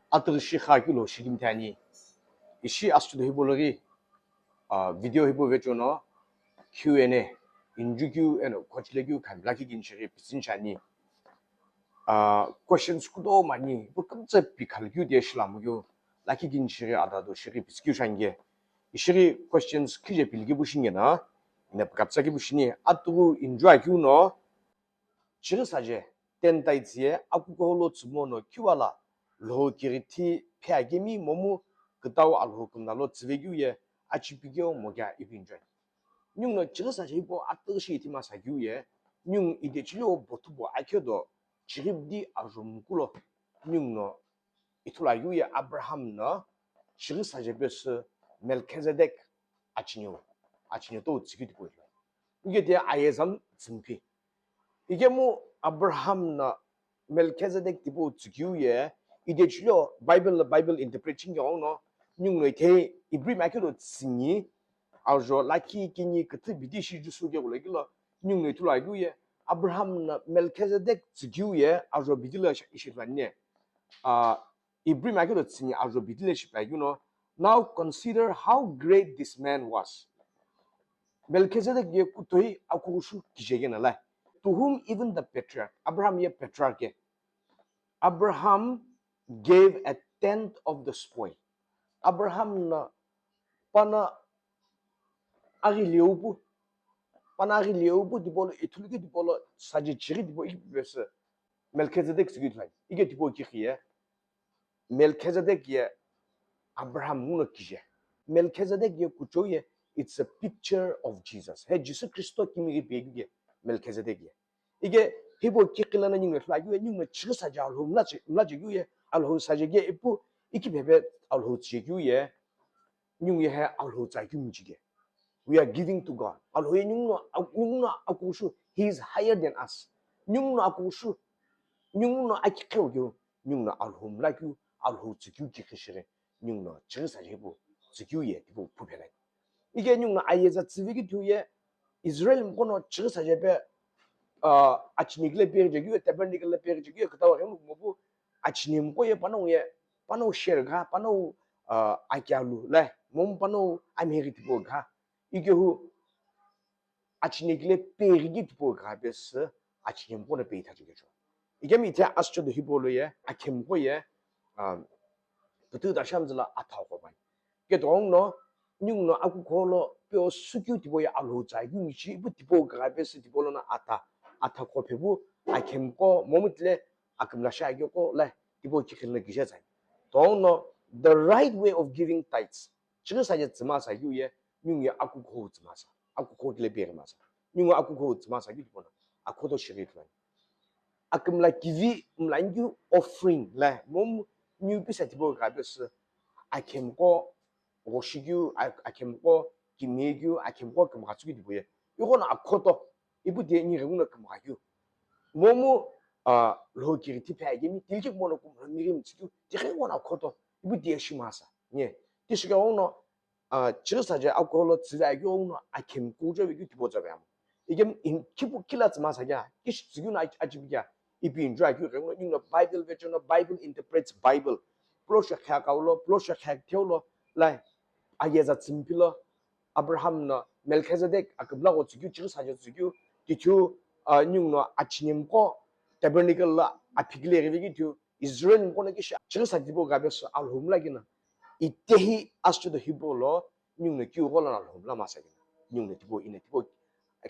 아뜨시 하기로 시김타니 이시 아스도 해볼러기 비디오 해보겠죠너 Q&A 인주규 에노 코치레규 감라기 긴시리 비신샤니 questions kudo 많이 뭐 끔찍 비칼규 디에실라무교 라키 긴시리 아다도 시리 비스큐샹게 이시리 questions 키제 빌기 부신게나 네 갑자기 부신이 아뜨고 인주아규너 지르사제 텐타이지에 아쿠고로 츠모노 큐알라 로키리티 페아게미 모무 그따오 알호금나로 츠베규에 아치피교 모가 이빈전 뇽노 지르사제보 아뜨시 티마사규에 뇽 이데치료 보투보 아켜도 지립디 아rum꾸로 뇽노 이툴라유에 아브라함나 지르사제베스 멜케제덱 아치뇨 또 지기도 이게 대 아예삼 증피 이게 뭐 아브라함나 멜케제덱 디보 주규에 이게 줄여 바이블 인터프레팅 경우노 뇽노이 대 이브리 마케도 싱이 아저 라키 기니 그트 비디시 주수게 올레길라 뇽노이 툴라이구에 아브라함나 멜케제덱 주규에 아저 비딜라 이시반네 이브리 마케도 싱이 아저 비딜라 시바이구노 now consider how great this man was 멜케제덱 예 쿠토이 아쿠슈 기제게나라 to whom even the patriarch, Abraham ye patriarch, Abraham gave a tenth of the spoil. Abraham na pana agileubu di bolo ituliki di bolo saje chiri di bolo ikbes Melchizedek sigitlan. Ige di bolo kiye Melchizedek ye Abraham muno kije. Melchizedek ye kuchoye it's a picture of Jesus. He Jesus Christo kimi bege Melchizedek ye. 이게 히보 키클라는 닝을 라기에 닝을 치르사자 알홈라지규에 알호사제게 이쁘 이키 베베 알호지규에 닝이 해 알호자규미지게 we are giving to God 알호에 닝노 아쿠슈 he is higher than us 닝노 아쿠슈 닝노 아키케오교 닝노 알홈라규 알호지규 키크시레 닝노 치르사제부 지규에 이부 부변해 이게 닝노 아예자 지위기 뒤에 이스라엘 문고노 치르사제베 아치니글레 페르제규 테버니글레 페르제규 그다와 형 뭐부 아치님 거에 파노 셰르가 파노 아키알루 레 몸파노 아메리티보가 이게 후 아치니글레 페르기티보가 베스 아치님 거에 베이타주겠죠 이게 밑에 아스초도 히볼로에 아킴 거에 부트다 샴즈라 아타고 봐 이게 동노 뉴노 아쿠콜로 뼈 수규티보에 알로자이 미치 부티보가 베스 티볼로나 아타코페부 아캠고 모무틀레 아금라샤이고 레 디보 치킬레 기제자 동노 the right way of giving tithes 지르사제 즈마사 유에 뇽이 아쿠코 즈마사 아쿠코들레 베르마사 뇽이 아쿠코 즈마사 기보나 아코도 시리트라 아금라 기비 음란규 offering 레몸 뉴비사 디보 가베스 아캠고 오시규 아캠고 김예규 아캠고 금가츠기 디보에 요거는 아코도 이부 대니 레군나 금가규 모모 로키리티 패기미 딜직 모노고 미림 지도 디해고나 코도 이부 대시마사 예 디시가 오노 지르사제 알코올로 지자교 오노 아킴 고저위기 디보자뱀 이게 인키부 킬라츠 마사야 기시 지구나 아지비야 이빈 드라이규 레군나 닝노 바이블 베르노 바이블 인터프레트스 바이블 플로샤 카카올로 플로샤 카테올로 라이 아예자 짐필로 아브라함나 멜케제덱 아급라고 지규 지르사제 지규 기초 뇽노 아치님고 테버니클라 아피글레리기 투 이스라엘 고네기 지르사디보 가베스 알홈라기나 이때히 아스토도 히볼로 뇽노 키우골나 알홈라 마사기 뇽노 티보 이네 티보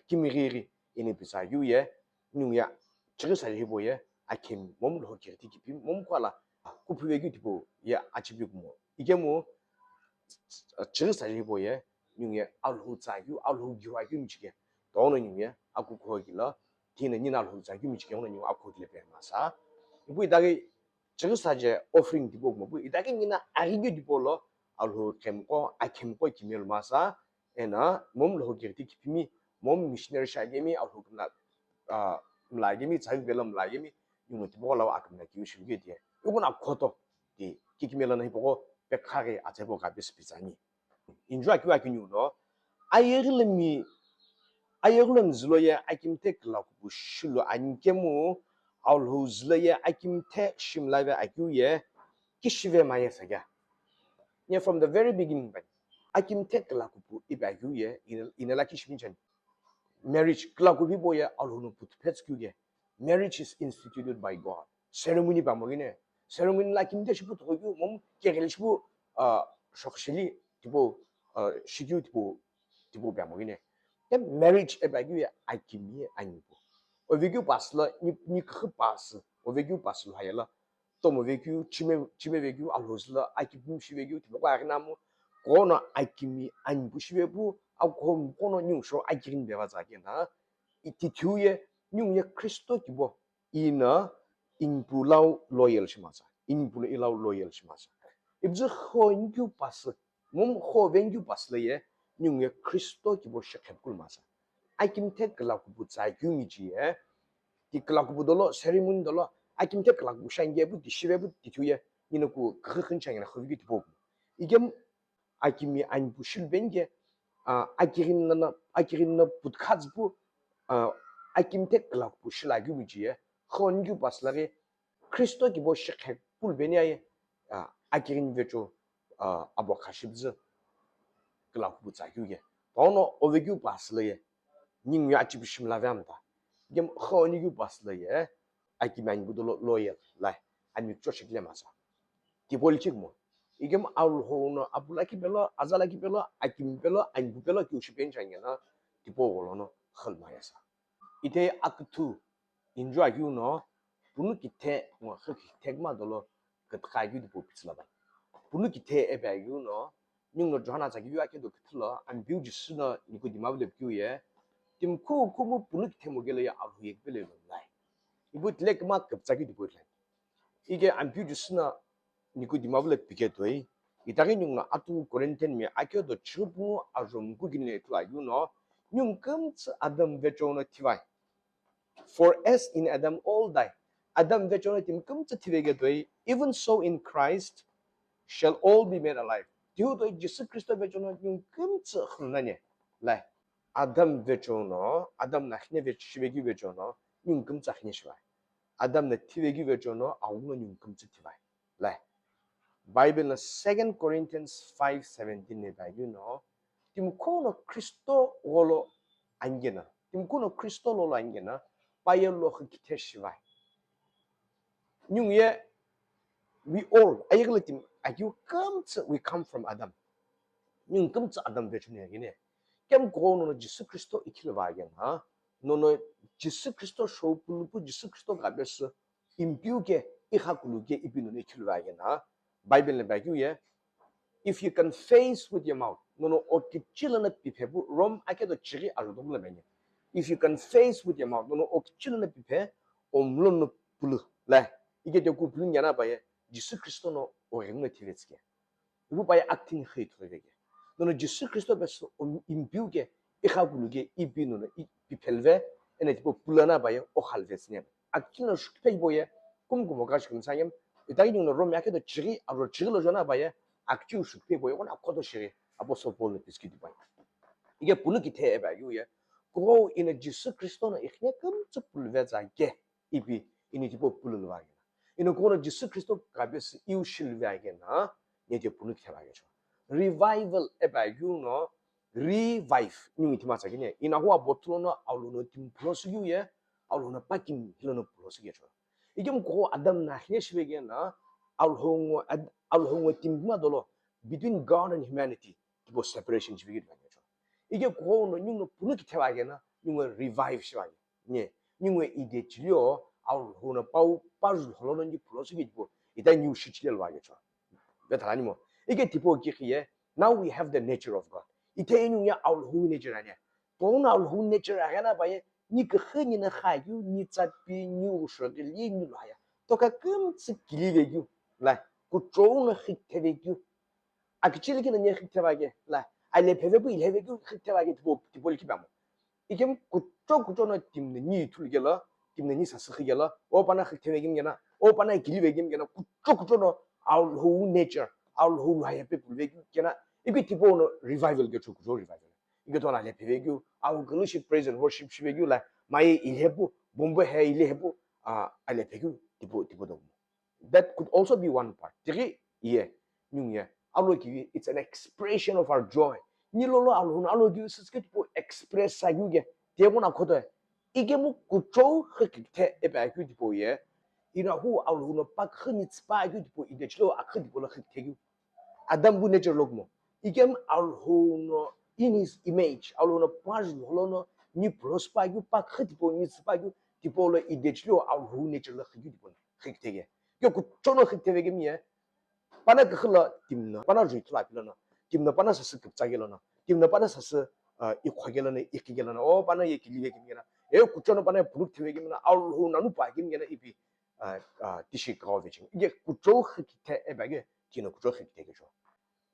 키미리리 이네 비사유에 뇽야 지르사디 히보에 아킴 몸로 기르티기 몸과라 쿠프웨기 티보 야 아치비고 이게 뭐 지르사디 히보에 뇽야 알호자유 알호기와기 미치게 도노님이 아쿠코기라 티는 니나로 자기미치 경우는 아쿠디레 베마사 이부 이다게 저사제 오프링 디보 뭐 이다게 니나 아리게 디볼로 알호 캠고 아캠고 기멜마사 에나 몸로 기르티 기피미 몸 미셔너리 샤게미 알호 금나 라게미 자기벨럼 라게미 유노 디볼로 아금나 기우시게 디 이건 아코도 디 기기멜은 해보고 백하게 아제보가 비스비자니 인주아 기와기 뉴노 아이르미 아이글은 줄로에 아김테 클라쿠부 실로 안케무 알후즈레에 아김테 심라베 아규에 kishive maya saga. Yeah, from the very beginning, but I can take Kulakupu if I go here in a lucky shminchan. Marriage, Kulakupi boy, alone put pets kuye. Marriage is instituted by God. Ceremony bamogine. Ceremony like in the shiput hoyu, mom, Kerishbu, Shokshili, Tipo, Shiku, Tipo bamogine. Then marriage, if I go here, I can me, I know. Or we go pass la, ni pass, or we go pass la. Tomo vécu, chime vécu, alosla, akipim shivécu, tu vois, renamo, kona akimi, anbu shivébu, au kono nyung so akirin beva zaken ha, itituye nyung ye Christo kibo, ina inpulau loyal shimasa, inpulau loyal shimasa. Ibzu ho ingyu pas, mum ho vengyu pas le ye, nyung ye Christo kibo shakepkul masa. Akim tek la kubutsa gyumiji ye, di kelakubu dolo ceremony dolo akim te kelakubu shangebu di shivebu di tuye yine ku khkhn changena khvigi di bobu igem akimi anbu shilbenge akirin na putkazbu akim te kelakubu shilagu mijiye khongu baslare kristo ki bo shekhe pulbeniye akirin vecho abo khashibz kelakubu zaguye ono ovegu baslaye ning ya chi bishim lavamda gem khonigu baslaye akiman budolo loyal lai ami choshik le masa ti politik mo igem aul hono abulaki belo azalaki belo akim belo angu belo ki ushipen changena ti pogolo no khalma yasa ite aktu enjoy you no bunu kite mo khaki tegma dolo kat khagi di popitsla ba bunu kite ebe you no ning no jona zagi yu ake do kitla am buji suna ni ko di mawle ye tim ku mu bunu kite mo gele ya abu yek bele no lai ibut lek ma kap zagi di bot lai 이게 안 뷰주스나 니고 디마블레 피게도이 이다게 뇽나 아투 코렌텐 미 아껴도 추부 아좀 구기네 투아 유노 뇽금츠 아담 베조노 티바이 for as in Adam all die Adam 베조노 팀금츠 티베게도이 even so in Christ shall all be made alive 디오도 예수 그리스도 베조노 뇽금츠 흘나네 라이 아담 베조노 아담 나히네 베치베기 베조노 뇽금츠 하니시바 Adam na tivegi vejono aunga nyung kumchi tivai. Lai. Bible na 2 Corinthians 5:17 ne ba you know. Timkono Kristo wolo angena. Timkono Kristo lolo angena. Bayelo khite shivai. Nyung ye we all ayegla tim ayu we come from Adam. Nyung kumchi Adam vejono yagine. Kem kono Jesus Kristo ikil ba agena. 노노 지스 그리스도 쇼불부 지스 그리스도 가베스 임뷰게 이하글루게 이비노네 킬바게나 바이블에 바규에 if you can face with your mouth 노노 오키칠나 비페부 롬 아케도 지리 알도블레 메니 if you can face with your mouth 노노 오키칠나 비페 옴론노 불르 라 이게 되고 불르냐나 바에 지스 그리스도노 오행네 티베스게 이거 바에 악팅 헤이트르게 노노 지스 그리스도 베스 임뷰게 이하글루게 이비노네 비펠베 ene tipo pulana baye o halvesnya akino shkpei boye kumkumo gash kumsayem itagi no rom yakedo chiri aro chirilo jona baye akchu shkpei boye ona kodo shiri aposo pol piski di baye 이게 부르기 대바 유예 go in a Jesus Christono ikhne kumts pulveza ge ibi ini tipo pululwa ge ino go Jesus Christo kabes iu shilwa ge na yeje bu르기 대바 ge revival eba yuno revive nyungi timasa gine ina huwa botlono auluno tim plus yuye auluno pakin hilono plus ge 이게 뭐 adam na heshwege na aulhongo timma dolo between God and humanity tipo separation jibige banyo 이게 고노 nyungno 부르기 태와게나 nyungwe revive 시와게 예 nyungwe ide 질려 아울호나 빠주 hol로는지 플러스게 있고 이다 뉴 시치를 와게죠 왜 다니 뭐 이게 디포 기기에 now we have the nature of God 이때 nyung야 아울호 nature 아니야 돈 아울호 nature 하나 봐야 니그 흔히는 하유 니자비 뉴셔게 리뉴라야 또가 금스 길이게요 라 그쪽은 히테베요 아 그치리기는 예 히테바게 라 알레 베베부 일헤베구 히테바게 디볼키 바모 이게 그쪽은 팀는 니 툴게라 팀는 니 사스히게라 오바나 히테베김게나 오바나 길이베김게나 그쪽은 아울호 네처 아울호 라이페 불베기게나 이게 디보노 리바이벌 게 좋고 리바이벌 이게 돈 알레 베베구 아우 글루시 프레이즈 앤 워십 시베규 라 마이 일헤부 bombe he ilhebu alefegu tipo That could also be one part. Tiri ye nyung ye alo ki it's an expression of our joy. Nilolo alo ki sket po express sa yuge 대본아 코드 이게 뭐 구조 흑태 에바규 디보예 이나후 알후노 빡 흔히 스파규 디보 이데치로 아크 디보라 흑태규 Adam bu nature logmo. Igem alhono in his image. Alhono page holono ni prospagu pak khitpo ni spagu tipo lo idechlo alhu nature la khigu tipo khiktege. Yo ku chono khiktege miye. Pana khla timna pana ritla pilana. Timna pana sas kipchagelana. Timna pana sas ikhagelana ikigelana. O pana yekiliye kimgena. E ku chono pana bruk thege mina alhu nanu pa kimgena ipi tishi kawveching. Ige ku cho khikte ebage tino ku cho khiktege jo.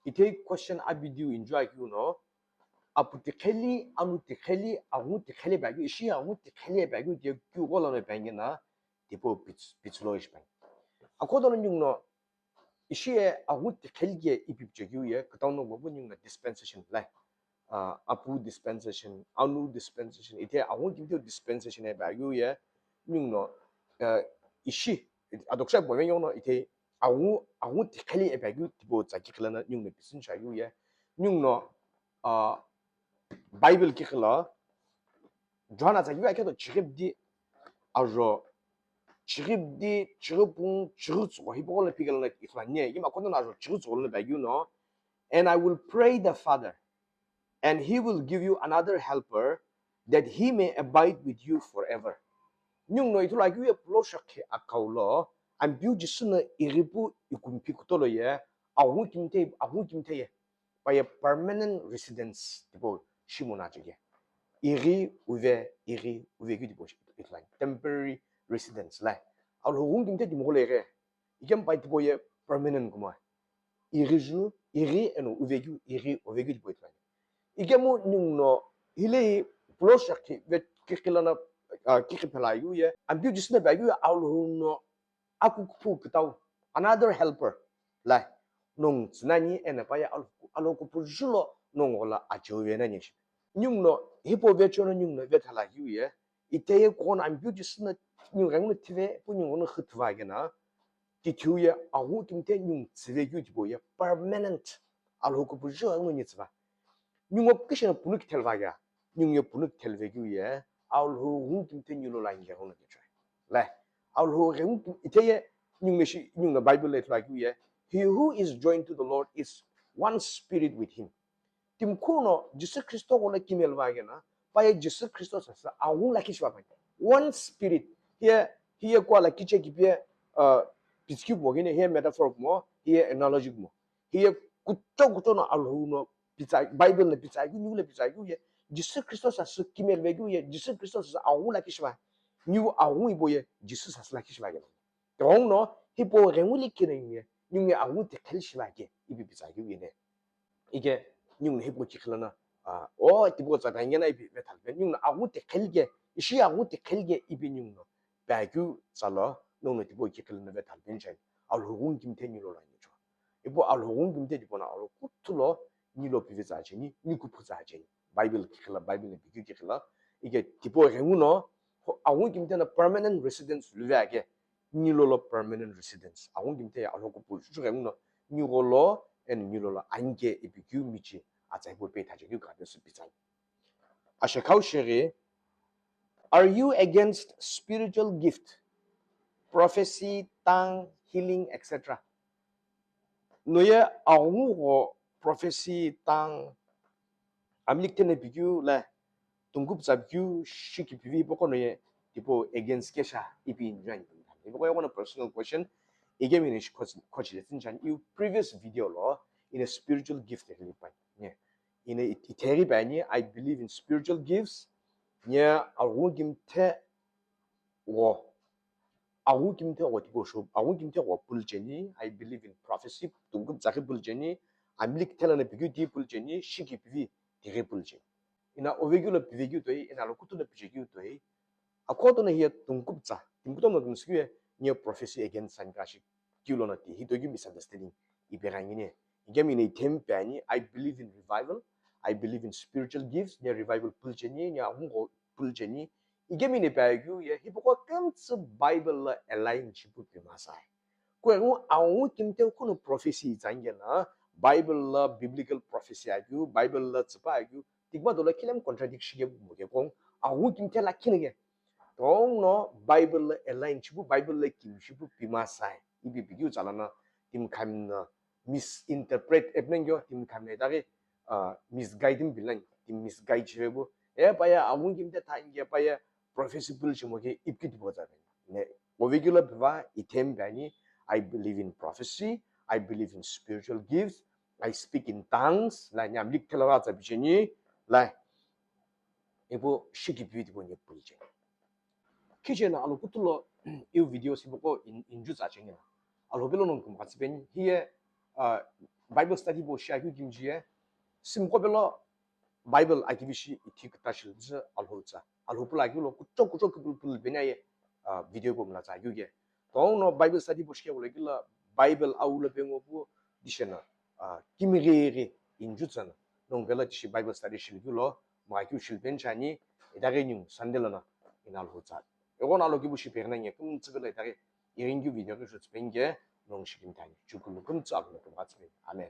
Ite question abidiu enjoy no apu tiqheli anu tiqheli agu tiqheli bagu ishi agu tiqheli bagu de gyugolone bangena tipo bitsloish bang akodono yungno ishi agu tiqhelge ipipjeguye kdawno mobun yungna dispensation la apu dispensation anu dispensation ite agu gimdo dispensation e bagu ye yungno ishi adoksha bomen yungno ite 아우 티칼리 에베규 디보 자기클라나 융네 비슨 자유에 융노 바이블 기클라 조하나 자기가 이렇게도 지급디 아저 지급디 지급봉 지급고 히보를 피글나 이슬라니 이마 건너 아저 지급고는 베규노 and I will pray the Father and he will give you another helper that he may abide with you forever 융노 이틀라 규에 플로샤케 아카울로 am beautiful iribu ikumpikutoloye awu kimte by a permanent residence tipo shimonajige iri uve gitu itlan temporary residence la alhung kimte di mogolere igem by tipo ye permanent kuma iri eno uve gitu itlan igemu nyungno hile proshaki vet kikilana kikipelayu ye am beautiful bagu alhung Aghungu kitaw another helper la nung znani ena pa ya alokupu julo nung ola ajowe na nyish nyungno hipo vechono nyungno vetala yuye iteye kon ambuji sna nyungangno tive pu nyungno khutwagena tituye awu kimte nyung tsive yujiboye permanent alokupu julo nyitsba nyungo kishena punuk telvaga nyungyo punuk telveguye alhu kimte nyulo la ngehono gecha la alho iteye nyung the Bible let like you he who is joined to the Lord is one spirit with him tim kono Jesus Christo wala kimel wagena by Jesus Christo sa awun la kishwa one spirit here kwa la kiche kipye piskip mo gene here metaphor mo here analogy mo here kutto no alho no pizza Bible le pizza you le pizza you Jesus Christo sa kimel wegu Jesus Christo sa awun la kishwa new awun boye Jesus sa la kishwa 동no 히보 랭울리 키는 융의 아무데 켈시바게 이비 비자기위네 이게 융 히보 지클나 오 디보 자당이나 이비 메탈베 융 아무데 켈게 이시 아무데 켈게 이비 융노 바규 살로 노노 디보 지클나 메탈벤제 알후군 김테니로 라니죠 이보 알후군 김테니보나 알로 쿠틀로 니로 비비자지니 니쿠푸자지니 바이블 키클라 바이블 비규 키클라 이게 디보 랭우노 아무 김테나 permanent residence 루베게 Nilolo permanent residence. I won't give you a local position. Nilolo and Nilolo Ange Epicu Michi as I would pay Tajaku Gardens Pizza. Ashakau Shere, are you against spiritual gift, prophecy, tongue, healing, etc.? Noya Aghungu prophecy, tongue, Amlikten Epicu, La Tungup Zabku, Shiki Pivi Poconoye, tipo against Kesha, Ipin Jan. If I want a personal question, again, in a previous video law in a spiritual gift. In a iteri bani, I believe in spiritual gifts. Yeah, I won't give te or I won't give te what go show. I won't give te what pulgeni. I believe in prophecy. Tungum zaki pulgeni. I'm like telling a piguti pulgeni. Shiki pivi tere pulgeni. In a ovegula pivigu to in a locuto pigu to according to here tungupza. Timbutom skew near prophecy against Sangashi. Kulonati. He do you misunderstanding. Iberangine. Again in a tempani, I believe in revival. I believe in spiritual gifts. Near revival pulgeni, near hungo pulgeni. Again in a bagu, he comes Bible align chipu masai. 그거 아무 김때 그는 prophecy 장게나 바이블라 biblical prophecy 아주 바이블라 츠바아주 틱바돌라 킬렘 contradiction게 뭐게고 아무 김때 라키는게 동노 바이블라 엘라인 치부 바이블라 김시부 비마사이 이비 비교 잘하나 팀 감나 misinterpret 에브는요 팀 감네다게 misguiding 빌란 팀 misguide 제부 에 봐야 아무 김때 다 인게 봐야 prophecy 불 뭐게 입기 보자 네 오비글라 비바 이템 바니 I believe in prophecy. I believe in spiritual gifts. I speak in tongues. Là nhằm liệt theo là tập chuyện như là em bộ sự kiện gì bộ nhập bùi chứ. Khi chuyện nào cũng tụi lo yêu video xem bộ in chút gì nữa. Alo bây giờ nó cũng bắt bên here Bible study bộ share cái gì chứ. Sim có bây giờ Bible activity thì cái tashi chứ alo cha. Alo bây giờ cái lo kucok cái bên này video bộ mình là cha yêu cái. Tong no Bible study bộ share cái là Bible aula pengo bu dishena kimigere injutsan nong bela dishi Bible study shilgulo ma kyu shilben chani idage nyung sandelana inal hoza yogon alo gibu shi perna nye kum tsgele idage iringyu video ge shutspenge nong shigim tani chukulu kum tsalu kum gatsbe amen